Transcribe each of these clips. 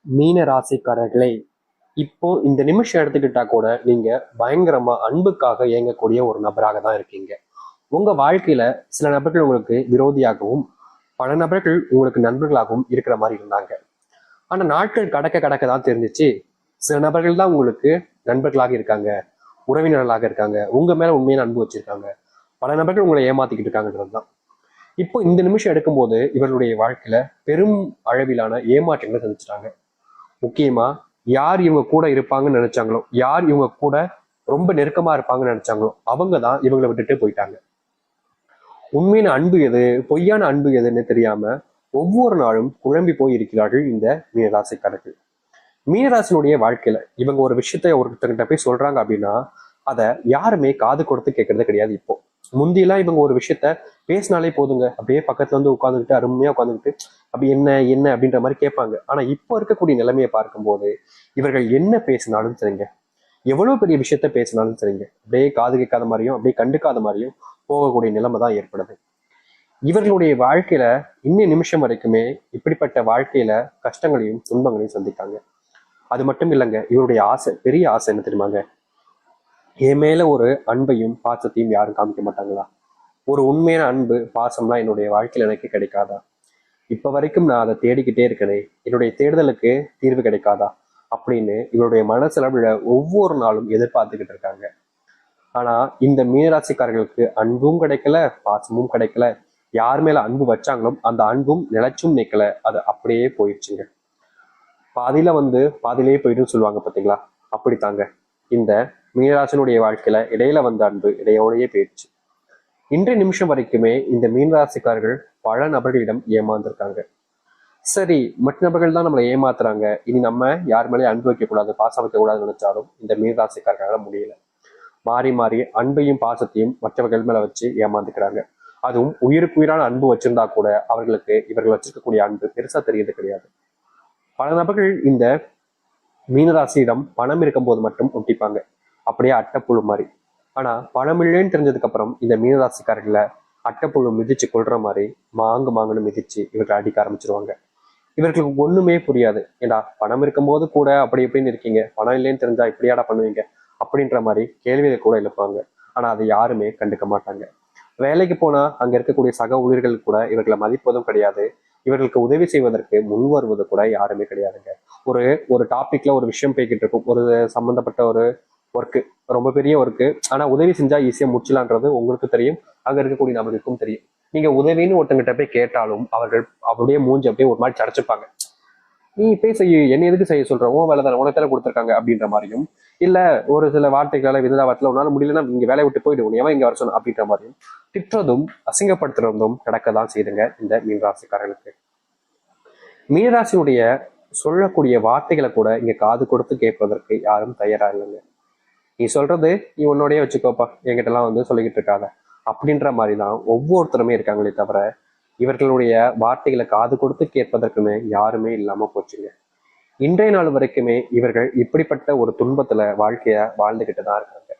மீன ராசிக்காரர்களே, இப்போ இந்த நிமிஷம் எடுத்துக்கிட்டா கூட நீங்க பயங்கரமா அன்புக்காக இயங்கக்கூடிய ஒரு நபராக தான் இருக்கீங்க. உங்க வாழ்க்கையில சில நபர்கள் உங்களுக்கு விரோதியாகவும், பல நபர்கள் உங்களுக்கு நண்பர்களாகவும் இருக்கிற மாதிரி இருந்தாங்க. ஆனா நாட்கள் கடக்க கடக்க தான் தெரிஞ்சிச்சு, சில நபர்கள் தான் உங்களுக்கு நண்பர்களாக இருக்காங்க, உறவினர்களாக இருக்காங்க, உங்க மேல உண்மையான அன்பு வச்சிருக்காங்க. பல நபர்கள் உங்களை ஏமாத்திக்கிட்டு இருக்காங்கன்றதுதான். இப்போ இந்த நிமிஷம் எடுக்கும்போது இவர்களுடைய வாழ்க்கையில பெரும் அளவிலான ஏமாற்றங்களை சந்திச்சிட்டாங்க. முக்கியமா யார் இவங்க கூட இருப்பாங்கன்னு நினைச்சாங்களோ, யார் இவங்க கூட ரொம்ப நெருக்கமா இருப்பாங்கன்னு நினைச்சாங்களோ, அவங்க தான் இவங்களை விட்டுட்டு போயிட்டாங்க. உண்மையான அன்பு எது, பொய்யான அன்பு எதுன்னு தெரியாம ஒவ்வொரு நாளும் குழம்பி போய் இருக்கிறார்கள் இந்த மீனராசிக்காரர்கள். மீனராசினுடைய வாழ்க்கையில இவங்க ஒரு விஷயத்த ஒருத்தர்கிட்ட போய் சொல்றாங்க அப்படின்னா, அதை யாருமே காது கொடுத்து கேட்கறது கிடையாது. இப்போ முந்தியெல்லாம் இவங்க ஒரு விஷயத்த பேசினாலே போதுங்க, அப்படியே பக்கத்துல வந்து உட்காந்துக்கிட்டு அருமையா உட்காந்துக்கிட்டு அப்படி என்ன என்ன அப்படின்ற மாதிரி கேட்பாங்க. ஆனா இப்போ இருக்கக்கூடிய நிலைமையை பார்க்கும்போது இவர்கள் என்ன பேசினாலும் சரிங்க, எவ்வளவு பெரிய விஷயத்த பேசினாலும் சரிங்க, அப்படியே காது கேட்காத மாதிரியும் அப்படியே கண்டுக்காத மாதிரியும் போகக்கூடிய நிலைமை தான் ஏற்படுது. இவர்களுடைய வாழ்க்கையில இன்னும் நிமிஷம் வரைக்குமே இப்படிப்பட்ட வாழ்க்கையில கஷ்டங்களையும் துன்பங்களையும் சந்திக்காங்க. அது மட்டும் இல்லைங்க, இவருடைய ஆசை, பெரிய ஆசை என்ன தெரியுமாங்க? என் மேல ஒரு அன்பையும் பாசத்தையும் யாரும் காமிக்க மாட்டாங்களா? ஒரு உண்மையான அன்பு பாசம்லாம் என்னுடைய வாழ்க்கையில எனக்கு கிடைக்காதா? இப்ப வரைக்கும் நான் அதை தேடிக்கிட்டே இருக்கனே, என்னுடைய தேடுதலுக்கு தீர்வு கிடைக்காதா அப்படின்னு இவருடைய மனசுல ஒவ்வொரு நாளும் எதிர்பார்த்துக்கிட்டு இருக்காங்க. ஆனா இந்த மீனராசிக்காரர்களுக்கு அன்பும் கிடைக்கல, பாசமும் கிடைக்கல. யார் மேல அன்பு வச்சாங்களோ அந்த அன்பும் நிலைச்சும் நிக்கல, அது அப்படியே போயிடுச்சுங்க. பாதியில வந்து பாதியிலேயே போயிடுன்னு சொல்லுவாங்க பாத்தீங்களா, அப்படித்தாங்க இந்த மீனராசினுடைய வாழ்க்கையில இடையில வந்த அன்பு இடையோடையே போயிடுச்சு. இன்றைய நிமிஷம் வரைக்குமே இந்த மீனராசிக்காரர்கள் பல நபர்களிடம் ஏமாந்துருக்காங்க. சரி, மற்ற நபர்கள் தான் நம்மளை ஏமாத்துறாங்க, இனி நம்ம யார் மேலேயும் அன்பு வைக்கக்கூடாது, பாசம் வைக்கக்கூடாதுன்னு நினைச்சாலும் இந்த மீனராசிக்காரர்களால முடியல. மாறி மாறி அன்பையும் பாசத்தையும் மற்றவர்கள் மேல வச்சு ஏமாந்துக்கிறாங்க. அதுவும் உயிருக்கு உயிரான அன்பு வச்சிருந்தா கூட அவர்களுக்கு இவர்கள் வச்சிருக்கக்கூடிய அன்பு பெருசா தெரியறது கிடையாது. பல நபர்கள் இந்த மீனராசியிடம் பணம் இருக்கும்போது மட்டும் ஒட்டிப்பாங்க, அப்படியே அட்டைப்புழு மாதிரி. ஆனா பணம் இல்லைன்னு தெரிஞ்சதுக்கு அப்புறம் இந்த மீனராசிக்காரர்களை அட்டைப்புழு மிதிச்சு கொள்ற மாதிரி மாங்குன்னு மிதிச்சு இவர்கள் அடிக்க ஆரம்பிச்சிருவாங்க. இவர்களுக்கு ஒண்ணுமே புரியாது. ஏண்டா பணம் இருக்கும்போது கூட அப்படி இப்படின்னு இருக்கீங்க, பணம் இல்லைன்னு தெரிஞ்சா இப்படியாடா பண்ணுவீங்க அப்படின்ற மாதிரி கேள்வியை கூட எழுப்பாங்க. ஆனா அதை யாருமே கண்டுக்க மாட்டாங்க. வேலைக்கு போனா அங்க இருக்கக்கூடிய சக ஊழியர்கள் கூட இவர்களை மதிப்பதும் கிடையாது. இவர்களுக்கு உதவி செய்வதற்கு முன் வருவது கூட யாருமே கிடையாதுங்க. ஒரு ஒரு டாபிக்ல ஒரு விஷயம் போய்கிட்டு இருக்கும், ஒரு சம்பந்தப்பட்ட ஒரு ஒர்க்கு, ரொம்ப பெரிய ஒர்க்கு. ஆனா உதவி செஞ்சா ஈஸியா முடிச்சலான்றது உங்களுக்கு தெரியும், அங்க இருக்கக்கூடிய நபருக்கும் தெரியும். நீங்க உதவின்னு ஒருத்தங்கிட்ட போய் கேட்டாலும் அவர்கள் அவருடைய மூஞ்சி அப்படியே ஒரு மாதிரி சடைச்சுப்பாங்க. நீ போய் செய்ய, என்ன எதுக்கு செய்ய சொல்ற, உன் வேலை தானே, உனக்கு தானே கொடுத்துருக்காங்க அப்படின்ற மாதிரியும், இல்ல ஒரு சில வார்த்தைகளால விததாவத்துல உன்னால முடியலன்னா இங்க வேலையை விட்டு போயிடு, உன் எவன் இங்க வர சொன்ன அப்படின்ற மாதிரியும் திட்டுறதும் அசிங்கப்படுத்துறதும் கிடக்கதான் செய்துங்க இந்த மீனராசிக்காரர்களுக்கு. மீனராசியுடைய சொல்லக்கூடிய வார்த்தைகளை கூட இங்க காது கொடுத்து கேட்பதற்கு யாரும் தயாரா இல்லைங்க. நீ சொல்றது நீ உன்னோடய வச்சுக்கோப்பா, என்கிட்ட எல்லாம் வந்து சொல்லிக்கிட்டு இருக்காங்க அப்படின்ற மாதிரிதான் ஒவ்வொருத்தருமே இருக்காங்களே தவிர இவர்களுடைய வார்த்தைகளை காது கொடுத்து கேட்பதற்குமே யாருமே இல்லாம போச்சுங்க. இன்றைய நாள் வரைக்குமே இவர்கள் இப்படிப்பட்ட ஒரு துன்பத்துல வாழ்க்கைய வாழ்ந்துகிட்டு தான் இருக்காங்க.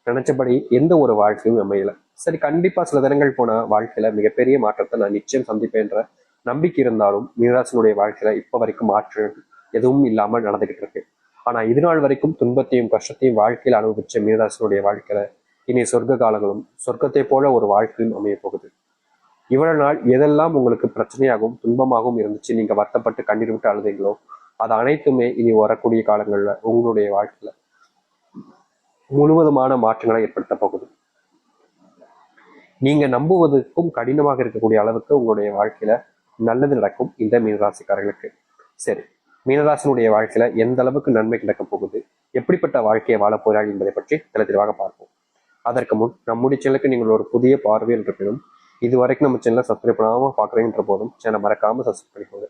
நினைச்சபடி எந்த ஒரு வாழ்க்கையும் அமையல. சரி, கண்டிப்பா சில தினங்கள் போன வாழ்க்கையில மிகப்பெரிய மாற்றத்தை நான் நிச்சயம் சந்திப்பேன்ற நம்பிக்கை இருந்தாலும் மீனராசினுடைய வாழ்க்கையில இப்ப வரைக்கும் மாற்றம் எதுவும் இல்லாமல் நடந்துகிட்டு இருக்கு. ஆனா இது நாள் வரைக்கும் துன்பத்தையும் கஷ்டத்தையும் வாழ்க்கையில அனுபவிச்ச மீனராசினுடைய வாழ்க்கையில இனி சொர்க்க காலங்களும் சொர்க்கத்தை போல ஒரு வாழ்க்கையும் அமைய போகுது. இவ்வளவு நாள் எதெல்லாம் உங்களுக்கு பிரச்சனையாகவும் துன்பமாகவும் இருந்துச்சு, நீங்க வருத்தப்பட்டு கண்ணீர் விட்டு அழுதீங்களோ அது அனைத்துமே இனி வரக்கூடிய காலங்கள்ல உங்களுடைய வாழ்க்கையில முழுவதுமான மாற்றங்களை ஏற்படுத்த போகுது. நீங்க நம்புவதற்கும் கடினமாக இருக்கக்கூடிய அளவுக்கு உங்களுடைய வாழ்க்கையில நல்லது நடக்கும் இந்த மீனராசிக்காரர்களுக்கு. சரி, மீனராசினுடைய வாழ்க்கையில எந்த அளவுக்கு நன்மை கிடைக்க போகுது, எப்படிப்பட்ட வாழ்க்கையை வாழ போகிறார்கள் என்பதை பற்றி தெளிவாக பார்ப்போம். அதற்கு முன் நம்முடைய சேனலுக்கு நீங்கள் ஒரு புதிய பார்வையில் இருப்பினும் இது வரைக்கும் நம்ம சேனலை சப்ஸ்கிரைப் பண்ணாம பாக்குறீங்கன்ற போதும் சேனல் மறக்காம சப்ஸ்கிரைப் பண்ணிக்கோங்க.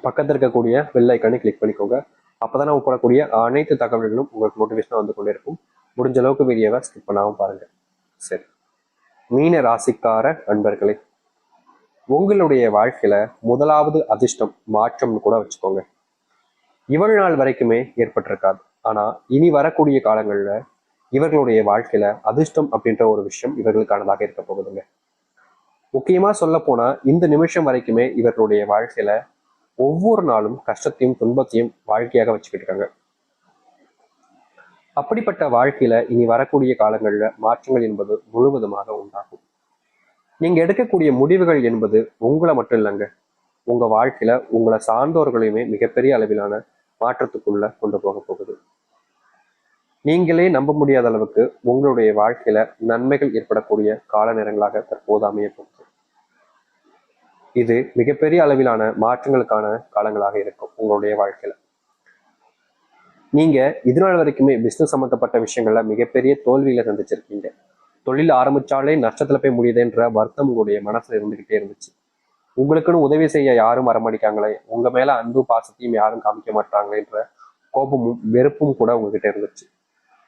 பக்கத்தில் இருக்கக்கூடிய பெல் ஐக்கானை கிளிக் பண்ணிக்கோங்க. அப்பதான் நம்ம போடக்கூடிய அனைத்து தகவல்களும் உங்களுக்கு நோட்டிபிகேஷனா வந்து கொண்டே இருக்கும். முடிஞ்ச அளவுக்கு வீடியோவை ஸ்கிப் பண்ணாம பாருங்க. சரி, மீன ராசிக்கார நண்பர்களே, உங்களுடைய வாழ்க்கையில முதலாவது அதிர்ஷ்டம் மாற்றம்னு கூட வச்சுக்கோங்க. இவ்வளவு நாள் வரைக்குமே ஏற்பட்டிருக்காது. ஆனா இனி வரக்கூடிய காலங்கள்ல இவர்களுடைய வாழ்க்கையில அதிர்ஷ்டம் அப்படின்ற ஒரு விஷயம் இவர்களுக்கானதாக இருக்க போகுதுங்க. முக்கியமா சொல்ல போனா இந்த நிமிஷம் வரைக்குமே இவர்களுடைய வாழ்க்கையில ஒவ்வொரு நாளும் கஷ்டத்தையும் துன்பத்தையும் வாழ்க்கையாக வச்சுக்கிட்டு இருக்காங்க. அப்படிப்பட்ட வாழ்க்கையில இனி வரக்கூடிய காலங்கள்ல மாற்றங்கள் என்பது முழுவதுமாக உண்டாகும். நீங்க எடுக்கக்கூடிய முடிவுகள் என்பது உங்களை மட்டும் இல்லைங்க, உங்க வாழ்க்கையில உங்களை சார்ந்தோர்களையுமே மிகப்பெரிய அளவிலான மாற்றத்துக்குள்ள கொண்டு போக போகுது. நீங்களே நம்ப முடியாத அளவுக்கு உங்களுடைய வாழ்க்கையில நன்மைகள் ஏற்படக்கூடிய கால நேரங்களாக தற்போது அமைய போகுது. இது மிகப்பெரிய அளவிலான மாற்றங்களுக்கான காலங்களாக இருக்கும் உங்களுடைய வாழ்க்கையில. நீங்க இதனால வரைக்குமே பிசினஸ் சம்பந்தப்பட்ட விஷயங்கள்ல மிகப்பெரிய தோல்வியில சந்திச்சிருக்கீங்க. தொழில் ஆரம்பிச்சாலே நஷ்டத்துல போய் முடியுதுன்ற வருத்தம் உங்களுடைய மனசுல இருந்துகிட்டே இருந்துச்சு. உங்களுக்குன்னு உதவி செய்ய யாரும் வரமாட்டாங்களே, உங்க மேல அன்பு பாசத்தையும் யாரும் காமிக்க மாட்டாங்களேன்ற கோபமும் வெறுப்பும் கூட உங்ககிட்ட இருந்துச்சு.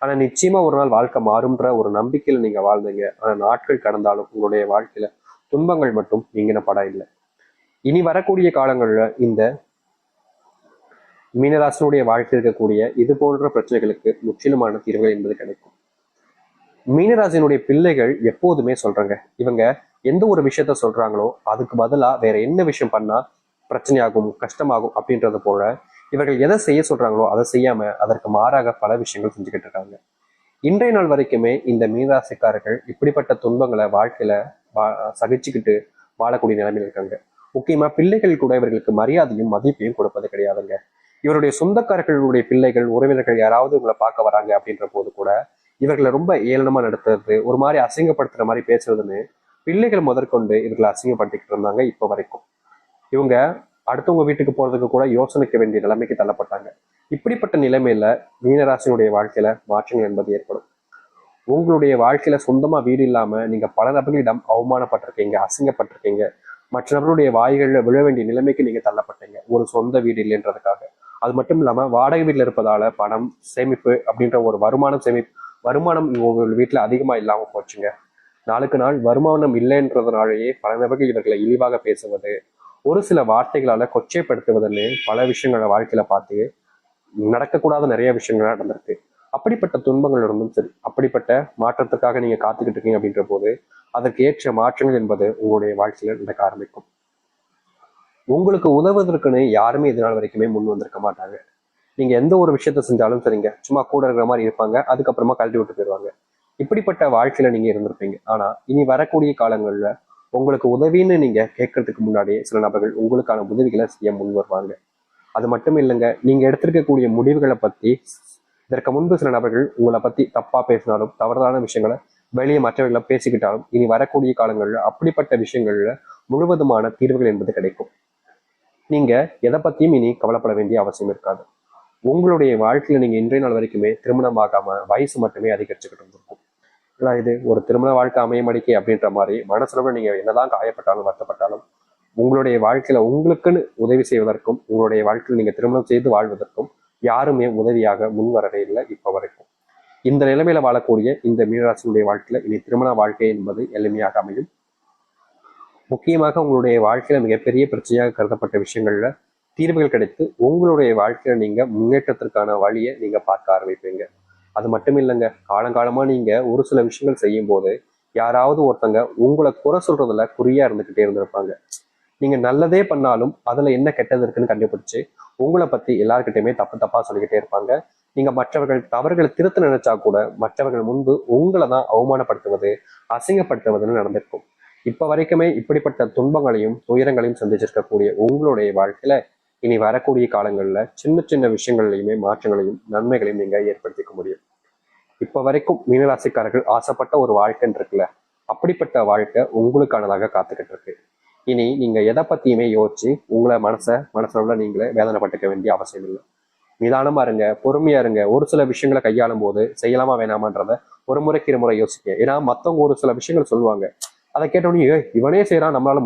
ஆனா நிச்சயமா ஒரு நாள் வாழ்க்கை மாறும்ன்ற ஒரு நம்பிக்கையில நீங்க வாழ்ந்தீங்க. ஆனா நாட்கள் கடந்தாலும் உங்களுடைய வாழ்க்கையில துன்பங்கள் மட்டும் நீங்கின படம் இல்லை. இனி வரக்கூடிய காலங்கள்ல இந்த மீனராசினுடைய வாழ்க்கை இருக்கக்கூடிய இது போன்ற பிரச்சனைகளுக்கு முற்றிலுமான தீர்வுகள் என்பது கிடைக்கும். மீனராசினுடைய பிள்ளைகள் எப்போதுமே சொல்றாங்க, இவங்க எந்த ஒரு விஷயத்த சொல்றாங்களோ அதுக்கு பதிலா வேற என்ன விஷயம் பண்ணா பிரச்சனையாகும் கஷ்டமாகும் அப்படின்றது போல இவர்கள் எதை செய்ய சொல்றாங்களோ அதை செய்யாம அதற்கு மாறாக பல விஷயங்கள் செஞ்சுக்கிட்டு இருக்காங்க. இன்றைய நாள் வரைக்குமே இந்த மீனராசிக்காரர்கள் இப்படிப்பட்ட துன்பங்களை வாழ்க்கையில சகிச்சுக்கிட்டு வாழக்கூடிய நிலைமையில் இருக்காங்க. முக்கியமா பிள்ளைகள் கூட இவர்களுக்கு மரியாதையும் மதிப்பையும் கொடுப்பது கிடையாதுங்க. இவருடைய சொந்தக்காரர்களுடைய பிள்ளைகள் உறவினர்கள் யாராவது இவங்களை பார்க்க வராங்க அப்படின்ற போது கூட இவர்களை ரொம்ப ஏளனமா நடத்துறது, ஒரு மாதிரி அசிங்கப்படுத்துற மாதிரி பேசுறதுன்னு பிள்ளைகள் முதற்கொண்டு இவர்களை அசிங்கப்படுத்திக்கிட்டு இருந்தாங்க. இப்ப வரைக்கும் இவங்க அடுத்தவங்க வீட்டுக்கு போறதுக்கு கூட யோசனைக்க வேண்டிய நிலைமைக்கு தள்ளப்பட்டாங்க. இப்படிப்பட்ட நிலைமையில மீனராசினுடைய வாழ்க்கையில மாற்றங்கள் என்பது ஏற்படும். உங்களுடைய வாழ்க்கையில சொந்தமா வீடு இல்லாம நீங்க பல நபர்களிடம் அவமானப்பட்டிருக்கீங்க, அசிங்கப்பட்டிருக்கீங்க, மற்ற நபருடைய வாய்கள்ல விழ வேண்டிய நிலைமைக்கு நீங்க தள்ளப்பட்டீங்க ஒரு சொந்த வீடு இல்லைன்றதுக்காக. அது மட்டும் இல்லாம வாடகை வீட்டுல இருப்பதால பணம் சேமிப்பு அப்படின்ற ஒரு வருமானம் உங்க வீட்டுல அதிகமா இல்லாம போச்சுங்க. நாளுக்கு நாள் வருமானம் இல்லைன்றதுனாலேயே பல நபர்கள் இவர்களை இழிவாக பேசுவது, ஒரு சில வார்த்தைகளால கொச்சைப்படுத்துவதுன்னு பல விஷயங்களை வாழ்க்கையில பார்த்து நடக்கக்கூடாத நிறைய விஷயங்கள் நடந்திருக்கு. அப்படிப்பட்ட துன்பங்கள் இருந்தும் சரி, அப்படிப்பட்ட மாற்றத்துக்காக நீங்க காத்துக்கிட்டு இருக்கீங்க அப்படின்ற போது அதற்கு ஏற்ற மாற்றங்கள் என்பது உங்களுடைய வாழ்க்கையில நடக்க ஆரம்பிக்கும். உங்களுக்கு உதவுவதற்குன்னு யாருமே இதனால் வரைக்குமே முன் வந்திருக்க மாட்டாங்க. நீங்க எந்த ஒரு விஷயத்த செஞ்சாலும் சரிங்க, சும்மா கூட இருக்கிற மாதிரி இருப்பாங்க, அதுக்கப்புறமா கழட்டி விட்டு போயிடுவாங்க. இப்படிப்பட்ட வாழ்க்கையில நீங்க இருந்திருப்பீங்க. ஆனா இனி வரக்கூடிய காலங்கள்ல உங்களுக்கு உதவின்னு நீங்க கேட்கறதுக்கு முன்னாடியே சில நபர்கள் உங்களுக்கான உதவிகளை செய்ய முன் வருவாங்க. அது மட்டும் இல்லைங்க, நீங்க எடுத்திருக்கக்கூடிய முடிவுகளை பத்தி இதற்கு முன்பு சில நபர்கள் உங்களை பத்தி தப்பா பேசினாலும் தவறான விஷயங்களை வெளியே மற்றவர்களை பேசிக்கிட்டாலும் இனி வரக்கூடிய காலங்கள்ல அப்படிப்பட்ட விஷயங்கள்ல முழுவதுமான தீர்வுகள் என்பது கிடைக்கும். நீங்க எதை பத்தியும் இனி கவலைப்பட வேண்டிய அவசியம் இருக்காது. உங்களுடைய வாழ்க்கையில நீங்க இன்றைய நாள் வரைக்குமே திருமணமாகாம வயசு மட்டுமே அதிகரிச்சுக்கிட்டு இருந்திருக்கும். ஏன்னா இது ஒரு திருமண வாழ்க்கை அமைய மடிக்கை அப்படின்ற மாதிரி மனசுல நீங்க என்னதான் காயப்பட்டாலும் வருத்தப்பட்டாலும் உங்களுடைய வாழ்க்கையில உங்களுக்குன்னு உதவி செய்வதற்கும் உங்களுடைய வாழ்க்கையில் நீங்க திருமணம் செய்து வாழ்வதற்கும் யாருமே உதவியாக முன் வரவே இல்லை இப்ப வரைக்கும். இந்த நிலைமையில வாழக்கூடிய இந்த மீனராசினுடைய வாழ்க்கையில இனி திருமண வாழ்க்கை என்பது எளிமையாக அமையும். முக்கியமாக உங்களுடைய வாழ்க்கையில மிகப்பெரிய பிரச்சனையாக கருதப்பட்ட விஷயங்கள்ல தீர்வுகள் கிடைத்து உங்களுடைய வாழ்க்கையில நீங்க முன்னேற்றத்திற்கான வழியை நீங்க பார்க்க ஆரம்பிப்பீங்க. அது மட்டும் இல்லைங்க, காலங்காலமா நீங்க ஒரு சில விஷயங்கள் செய்யும் போது யாராவது ஒருத்தங்க உங்களை குறை சொல்றதுல குறியா இருந்துகிட்டே இருந்திருப்பாங்க. நீங்க நல்லதே பண்ணாலும் அதுல என்ன கெட்டது இருக்குன்னு கண்டுபிடிச்சு உங்களை பத்தி எல்லாருக்கிட்டையுமே தப்பு தப்பா சொல்லிக்கிட்டே இருப்பாங்க. நீங்க மற்றவர்கள் தவறுகளை திருத்த நினைச்சா கூட மற்றவர்கள் முன்பு உங்களை தான் அவமானப்படுத்துவது அசிங்கப்படுத்துவதுன்னு நடந்திருக்கும். இப்ப வரைக்குமே இப்படிப்பட்ட துன்பங்களையும் துயரங்களையும் சந்திச்சிருக்கக்கூடிய உங்களுடைய வாழ்க்கையில இனி வரக்கூடிய காலங்கள்ல சின்ன சின்ன விஷயங்கள்லையுமே மாற்றங்களையும் நன்மைகளையும் நீங்க ஏற்படுத்திக்க முடியும். இப்ப வரைக்கும் மீனராசிக்காரர்கள் ஆசைப்பட்ட ஒரு வாழ்க்கைன்னு இருக்குல்ல, அப்படிப்பட்ட வாழ்க்கை உங்களுக்கானதாக காத்துக்கிட்டு இருக்கு. இனி நீங்க எதை பத்தியுமே யோசிச்சு உங்களை மனசுல நீங்களே வேதனைப்பட்டுக்க வேண்டிய அவசியம் இல்லை. நிதானமா இருங்க, பொறுமையா இருங்க. ஒரு சில விஷயங்களை கையாளும் போது செய்யலாமா வேணாமான்றத ஒரு முறைக்கு இருமுறை யோசிக்க. ஏன்னா மத்தவங்க ஒரு சில விஷயங்கள் சொல்லுவாங்க, அதை கேட்டோடனே இவனே செய்யறான் நம்மளால